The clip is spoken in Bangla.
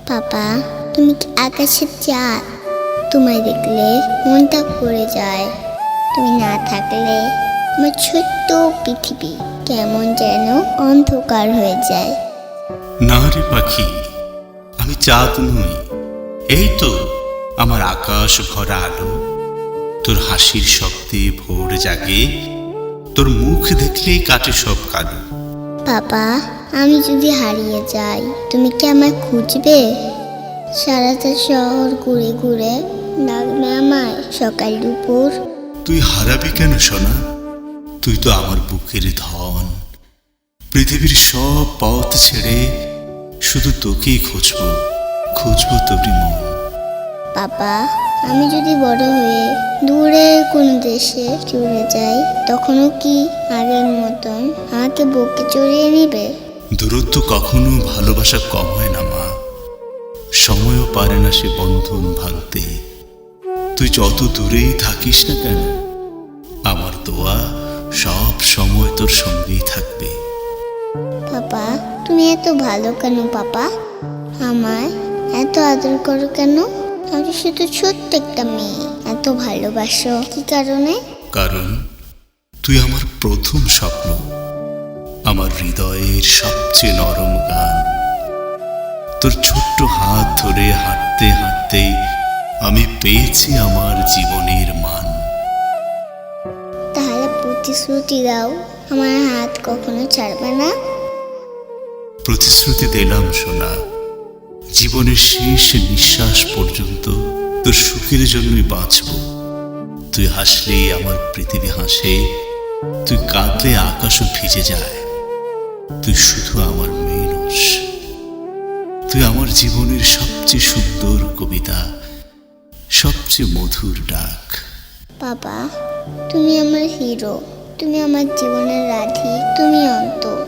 পাপা, তুমি কি আকাশের চাঁদ? তোমায় দেখলে মনটা পড়ে যায়। তুমি না থাকলে আমার ছোট্ট পৃথিবী কেমন যেন অন্ধকার হয়ে যায়। না রে পাখি, আমি চাঁদ নই। এই তো আমার আকাশ ভরা আলো। তোর হাসির শব্দে ভোর জাগে, তোর মুখ দেখলেই কাটে সব কালো। পাপা, আমি যদি হারিয়ে যাই তুমি কি আমায় খুঁজবে? সারাটা শহর ঘুরে ঘুরে ডাকবে আমায় সকাল দুপুর। তুই হারাবি কেন সোনা? তুই তো আমার বুকের ধন। পৃথিবীর সব পথ ছেড়ে শুধু তোকেই খুঁজবো, খুঁজবো তোরই মন। পাপা, আমি যদি বড় হয়ে দূরে কোনো দেশে চলে যাই তখনও কি আগের মতন আমাকে বুকে চড়িয়ে নেবে? দূরত্ব কখনো ভালোবাসা কম হয় না মা। সময়ও পারে না সে বন্ধন ভাঙতে। তুই যত দূরেই থাকিস না কেন, আমার দোয়া সব সময় তোর সঙ্গেই থাকবে। পাপা, তুমি এত ভালো কেন? পাপা, আমায় এত আদর করো কেন? আমি শুধু ছোট্ট একটা মেয়ে, এত ভালোবাসো কি কারণে? কারণ তুই আমার প্রথম স্বপ্ন, আমার হৃদয়ের সবচেয়ে নরম গান। তোর ছোট্ট হাত ধরে হাঁটতে হাঁটতে আমি পেয়েছি আমার জীবনের মান। তাহলে প্রতিশ্রুতি দাও আমার হাত কখনো ছাড়বে না। প্রতিশ্রুতি দিলাম সোনা, জীবনের শেষ নিঃশ্বাস পর্যন্ত তোর সুখের জন্যই বাঁচব। তুই হাসলেই আমার পৃথিবী হাসে, তুই কাঁদলে আকাশও ভিজে যায়। তুই শুধু আমার মেয়ে নস, তুই আমার জীবনের সবচেয়ে সুন্দর কবিতা, সবচেয়ে মধুর ডাক। বাবা, তুমি আমার হিরো, তুমি আমার জীবনের রাধি, তুমি অন্তর।